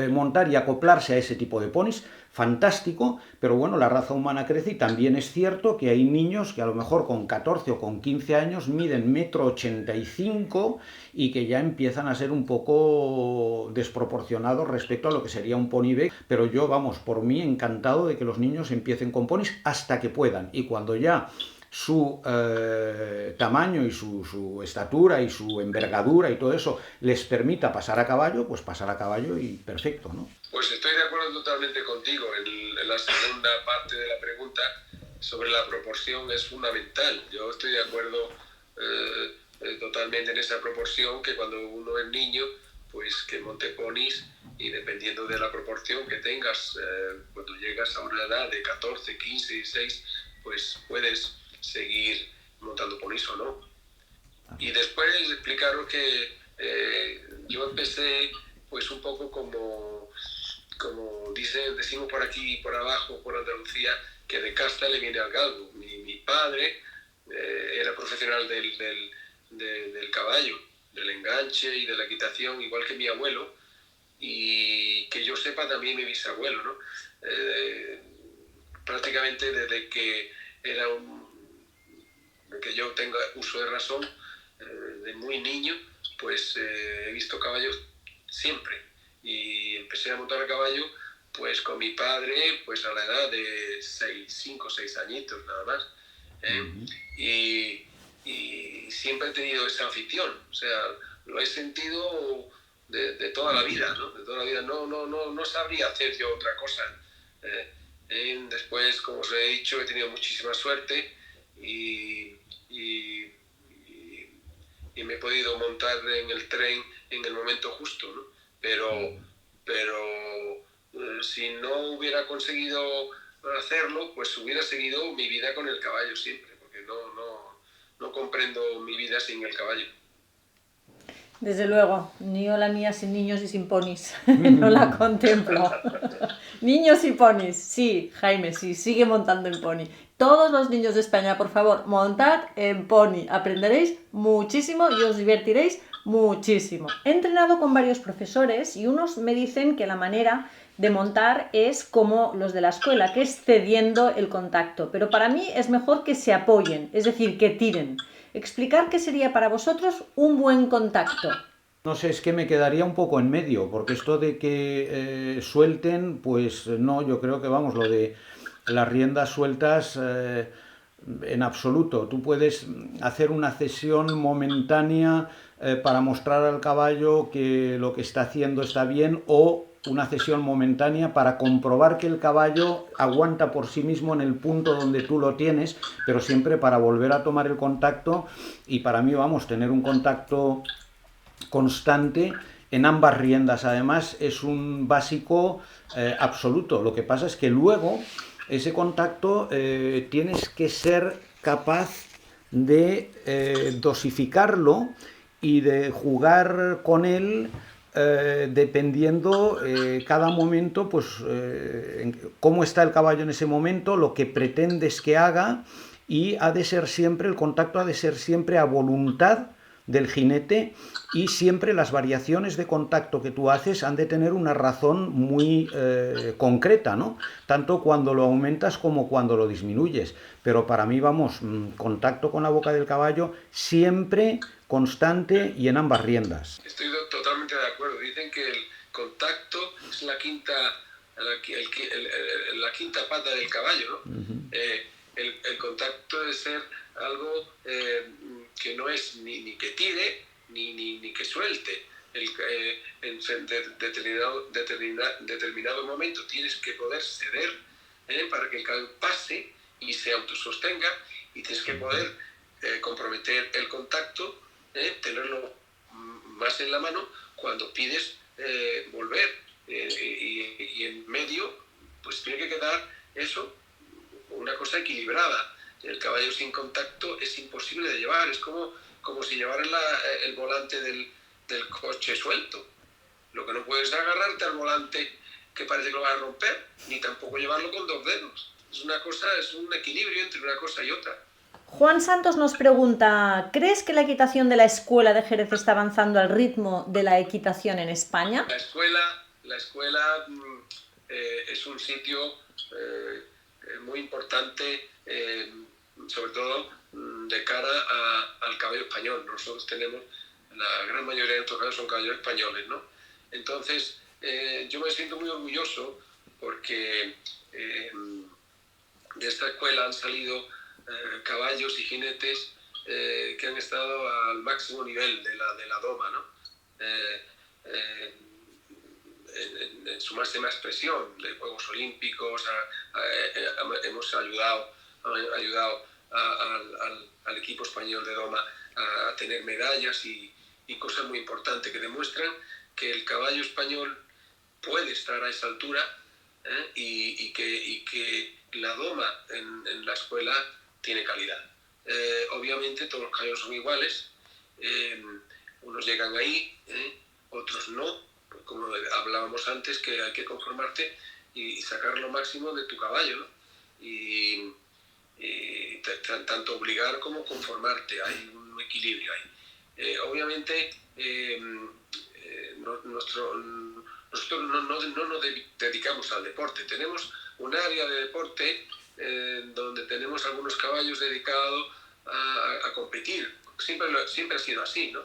C: montar y acoplarse a ese tipo de ponis, fantástico, pero bueno, la raza humana crece y también es cierto que hay niños que a lo mejor con 14 o con 15 años miden 1,85 m y que ya empiezan a ser un poco desproporcionados respecto a lo que sería un pony B, pero yo, vamos, por mí encantado de que los niños empiecen con ponis hasta que puedan, y cuando ya su tamaño y su estatura y su envergadura y todo eso les permita pasar a caballo, pues pasar a caballo y perfecto, ¿no?
A: Pues estoy de acuerdo totalmente contigo en la segunda parte de la pregunta sobre la proporción. Es fundamental. Yo estoy de acuerdo totalmente en esa proporción, que cuando uno es niño, pues que monte ponis, y dependiendo de la proporción que tengas, cuando llegas a una edad de 14, 15, 16, pues puedes seguir montando ponis o no. Y después explicaros que yo empecé pues un poco como decimos por aquí, por abajo, por Andalucía, que de casta le viene al galgo. Mi padre era profesional del caballo, del enganche y de la equitación, igual que mi abuelo, y que yo sepa también mi bisabuelo, ¿no? Prácticamente desde que que yo tenga uso de razón, de muy niño, pues he visto caballos siempre, y empecé a montar a caballo pues con mi padre pues a la edad de 5 o 6 añitos nada más, y siempre he tenido esa afición, o sea, lo he sentido de toda la vida, ¿no? De toda la vida, no sabría hacer yo otra cosa. Después, como os he dicho, he tenido muchísima suerte y me he podido montar en el tren en el momento justo, ¿no? Pero si no hubiera conseguido hacerlo, pues hubiera seguido mi vida con el caballo siempre, porque no comprendo mi vida sin el caballo.
B: Desde luego, ni yo la mía sin niños y sin ponis, no la contemplo. Niños y ponis, sí, Jaime, sí, sigue montando en pony. Todos los niños de España, por favor, montad en pony, aprenderéis muchísimo y os divertiréis muchísimo. He entrenado con varios profesores y unos me dicen que la manera de montar es como los de la escuela, que es cediendo el contacto, pero para mí es mejor que se apoyen, es decir, que tiren. Explicar qué sería para vosotros un buen contacto.
C: No sé, es que me quedaría un poco en medio, porque esto de que suelten, pues no, yo creo que vamos, lo de las riendas sueltas en absoluto. Tú puedes hacer una cesión momentánea para mostrar al caballo que lo que está haciendo está bien, o una cesión momentánea para comprobar que el caballo aguanta por sí mismo en el punto donde tú lo tienes, pero siempre para volver a tomar el contacto. Y para mí, vamos, tener un contacto constante en ambas riendas, además, es un básico absoluto. Lo que pasa es que luego ese contacto tienes que ser capaz de dosificarlo y de jugar con él dependiendo cada momento, pues cómo está el caballo en ese momento, lo que pretendes que haga, y ha de ser siempre, el contacto ha de ser siempre a voluntad del jinete, y siempre las variaciones de contacto que tú haces han de tener una razón muy concreta, ¿no? Tanto cuando lo aumentas como cuando lo disminuyes. Pero para mí, vamos, contacto con la boca del caballo siempre constante y en ambas riendas.
A: Estoy totalmente de acuerdo. Dicen que el contacto es la quinta pata del caballo, ¿no? El contacto debe ser algo que no es ni que tire ni que suelte. En determinado momento tienes que poder ceder para que el caballo pase y se autosostenga, y tienes que poder comprometer el contacto, tenerlo más en la mano cuando pides volver, y en medio pues tiene que quedar eso, una cosa equilibrada. El caballo sin contacto es imposible de llevar, es como si llevaras el volante del coche suelto. Lo que no puedes es agarrarte al volante que parece que lo vas a romper, ni tampoco llevarlo con 2 dedos. Es un equilibrio entre una cosa y otra.
B: Juan Santos nos pregunta, ¿crees que la equitación de la Escuela de Jerez está avanzando al ritmo de la equitación en España?
A: La escuela la escuela es un sitio muy importante, sobre todo de cara al caballo español. Nosotros tenemos, la gran mayoría de nuestros caballos son caballos españoles, ¿no? Entonces, yo me siento muy orgulloso porque de esta escuela han salido caballos y jinetes que han estado al máximo nivel de la doma, ¿no? En su máxima expresión, de Juegos Olímpicos, hemos ayudado al equipo español de doma a tener medallas y cosas muy importantes que demuestran que el caballo español puede estar a esa altura, y que la doma en la escuela tiene calidad. Obviamente todos los caballos son iguales, unos llegan ahí, otros no, pues como hablábamos antes, que hay que conformarte y sacar lo máximo de tu caballo, ¿no? Y tanto obligar como conformarte, hay un equilibrio ahí. Obviamente nosotros no nos dedicamos al deporte, tenemos un área de deporte donde tenemos algunos caballos dedicados a competir, siempre ha sido así, ¿no?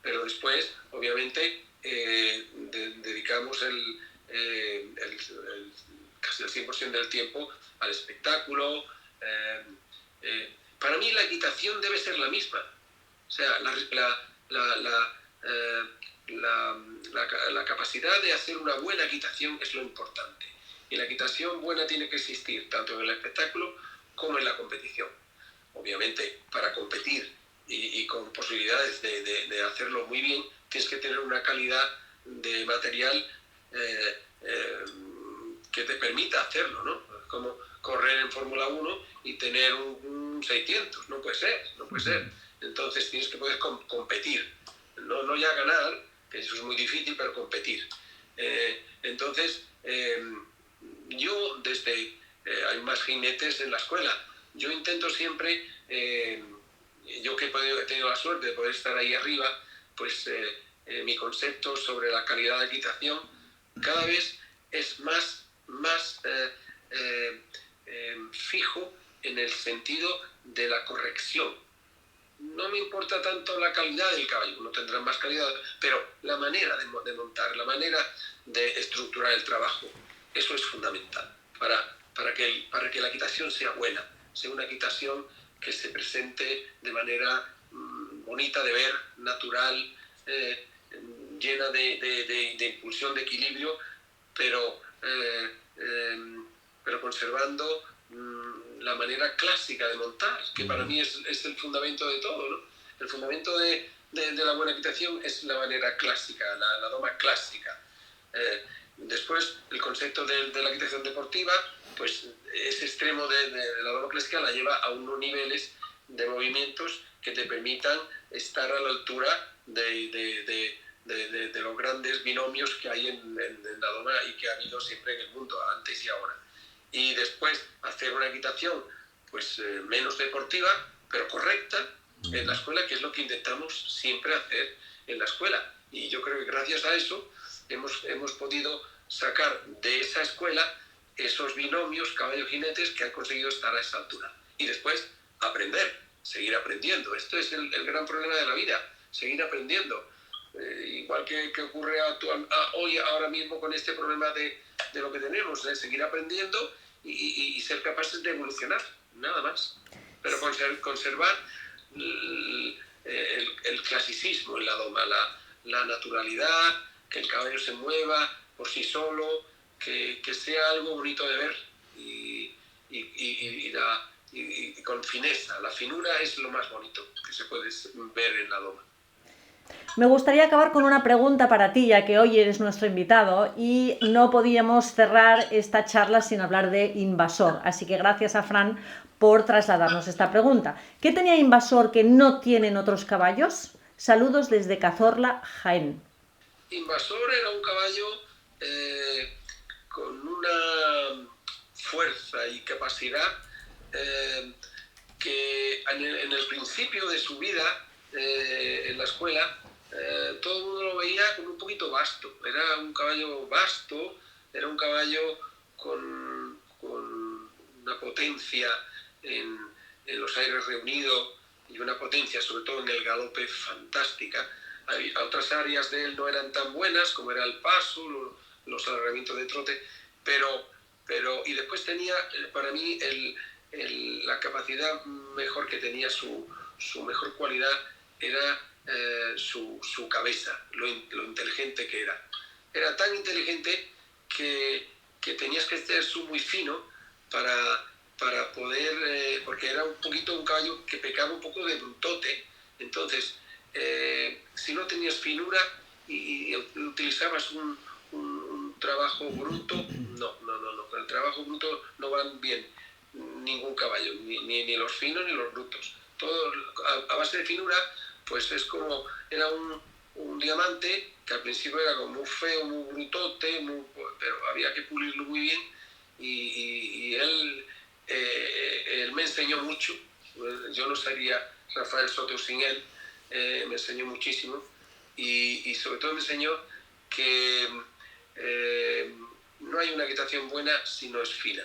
A: Pero después, obviamente, dedicamos casi el 100% del tiempo al espectáculo. Para mí la equitación debe ser la misma. O sea, la capacidad de hacer una buena equitación es lo importante. Y la equitación buena tiene que existir tanto en el espectáculo como en la competición. Obviamente, para competir y con posibilidades de hacerlo muy bien, tienes que tener una calidad de material que te permita hacerlo, ¿no? Como correr en Fórmula 1 y tener un 600, no puede ser. Entonces tienes que poder competir, no ya ganar, que eso es muy difícil, pero competir. Entonces, yo hay más jinetes en la escuela, yo intento siempre, yo que he tenido la suerte de poder estar ahí arriba, pues mi concepto sobre la calidad de equitación cada vez es más fijo en el sentido de la corrección. No me importa tanto la calidad del caballo, uno tendrá más calidad, pero la manera de montar, la manera de estructurar el trabajo, eso es fundamental para que la equitación sea buena, sea una equitación que se presente de manera bonita de ver, natural, llena de impulsión, de equilibrio, pero conservando la manera clásica de montar, que para mí es el fundamento de todo, ¿no? El fundamento de la buena equitación es la manera clásica, la doma clásica. Después, el concepto de la equitación deportiva, pues ese extremo de la doma clásica la lleva a unos niveles de movimientos que te permitan estar a la altura de los grandes binomios que hay en la doma y que ha habido siempre en el mundo, antes y ahora. Y después hacer una equitación pues menos deportiva, pero correcta en la escuela, que es lo que intentamos siempre hacer en la escuela. Y yo creo que gracias a eso hemos podido sacar de esa escuela esos binomios caballo-jinetes que han conseguido estar a esa altura. Y después aprender, seguir aprendiendo. Esto es el gran problema de la vida, seguir aprendiendo. Igual que ocurre hoy, ahora mismo, con este problema de lo que tenemos, seguir aprendiendo y ser capaces de evolucionar, nada más. Pero conservar el clasicismo en la doma, la naturalidad, que el caballo se mueva por sí solo, que sea algo bonito de ver y con fineza. La finura es lo más bonito que se puede ver en la doma.
B: Me gustaría acabar con una pregunta para ti, ya que hoy eres nuestro invitado y no podíamos cerrar esta charla sin hablar de Invasor. Así que gracias a Fran por trasladarnos esta pregunta. ¿Qué tenía Invasor que no tienen otros caballos? Saludos desde Cazorla, Jaén.
A: Invasor era un caballo con una fuerza y capacidad que en el principio de su vida en la escuela todo el mundo lo veía como un poquito vasto. Era un caballo vasto, era un caballo con una potencia en los aires reunidos y una potencia sobre todo en el galope fantástica. Otras áreas de él no eran tan buenas, como era el paso, los alargamientos de trote, pero y después tenía, para mí, la capacidad mejor que tenía, su mejor cualidad era su cabeza, lo inteligente que era. Era tan inteligente que tenías que ser muy fino para poder, porque era un caballo que pecaba un poco de brutote. Entonces, si no tenías finura y utilizabas un trabajo bruto, no, con el trabajo bruto no van bien ningún caballo, ni los finos ni los brutos. Todo a base de finura, pues es como, era un diamante que al principio era como muy feo, muy brutote, pero había que pulirlo muy bien, y él me enseñó mucho. Yo no sería Rafael Soto sin él. Me enseñó muchísimo, y sobre todo me enseñó que no hay una equitación buena si no es fina.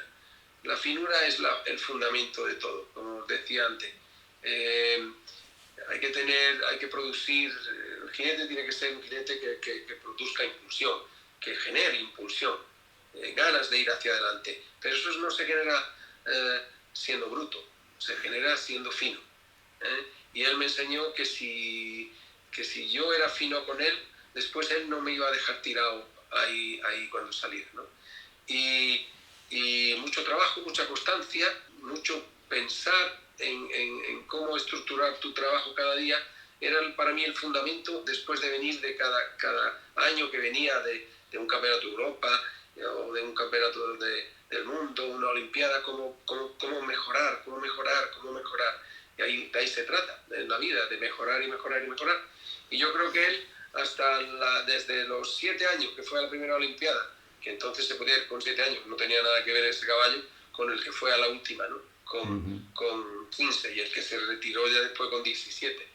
A: La finura es el fundamento de todo, como os decía antes. Hay que producir, el jinete tiene que ser un jinete que produzca impulsión, que genere impulsión, ganas de ir hacia adelante, pero eso no se genera siendo bruto, se genera siendo fino. Y él me enseñó que si yo era fino con él, después él no me iba a dejar tirado ahí cuando saliera, ¿no? Y mucho trabajo, mucha constancia, mucho pensar en cómo estructurar tu trabajo cada día, era para mí el fundamento después de venir de cada año que venía de un campeonato de Europa o de un campeonato del mundo, una olimpiada, cómo mejorar. Y de ahí se trata, en la vida, de mejorar y mejorar y mejorar. Y yo creo que él, desde los 7 años, que fue a la primera olimpiada, que entonces se podía ir con 7 años, no tenía nada que ver ese caballo con el que fue a la última, ¿no? Con 15, y el que se retiró ya después con 17.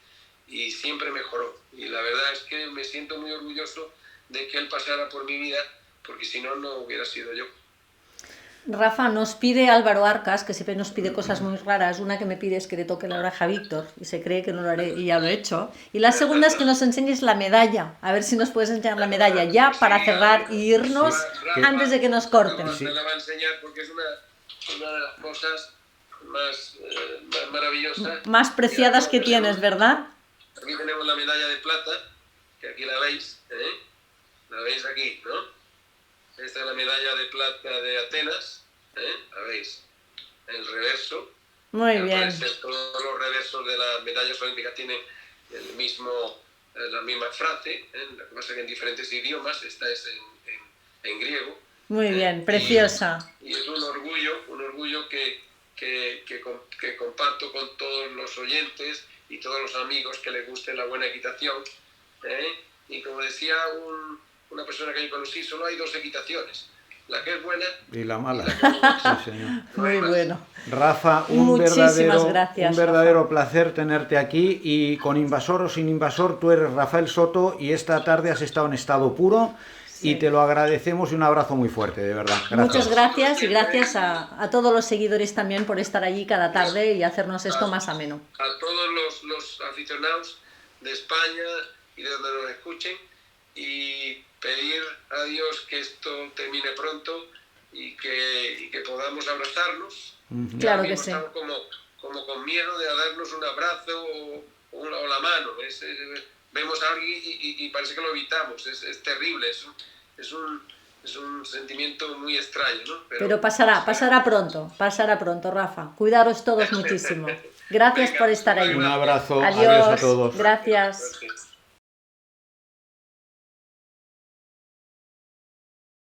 A: Y siempre mejoró. Y la verdad es que me siento muy orgulloso de que él pasara por mi vida, porque si no, no hubiera sido yo.
B: Rafa, nos pide Álvaro Arcas, que siempre nos pide cosas muy raras. Una que me pide es que le toque la oreja a Víctor, y se cree que no lo haré, y ya lo he hecho. Y la segunda es que nos enseñes la medalla. A ver si nos puedes enseñar la medalla ya para cerrar y irnos antes de que nos corten.
A: Me la va a enseñar porque es una de las cosas más maravillosas,
B: más preciadas que tienes, ¿verdad?
A: Aquí tenemos la medalla de plata, que aquí la veis, la veis aquí, ¿no? Esta es la medalla de plata de Atenas, la veis, el reverso.
B: Muy bien.
A: Todos los reversos de las medallas olímpicas tienen la misma frase, lo que pasa que en diferentes idiomas. Esta es en griego.
B: Muy bien, preciosa.
A: Y es un orgullo que comparto con todos los oyentes y todos los amigos que les guste la buena equitación. Y como decía una persona que yo conocí, solo hay 2 equitaciones, la que es buena
C: y la mala.
B: Sí, señor. Muy bueno.
C: Rafa, un verdadero placer tenerte aquí, y con invasor o sin invasor, tú eres Rafael Soto y esta tarde has estado en estado puro. Sí. Y te lo agradecemos, y un abrazo muy fuerte, de verdad. Gracias.
B: Muchas gracias, y gracias a todos los seguidores también por estar allí cada tarde y hacernos esto más ameno.
A: A todos los aficionados de España y de donde nos escuchen, y pedir a Dios que esto termine pronto y que podamos abrazarnos.
B: Claro que sí.
A: Estamos como con miedo de darnos un abrazo o la mano. Vemos a alguien y parece que lo evitamos. Es terrible. Es un sentimiento muy extraño, ¿no?
B: Pero pasará pronto, Rafa. Cuidaros todos muchísimo. Gracias por estar ahí.
C: Un abrazo. Adiós a todos.
B: Gracias.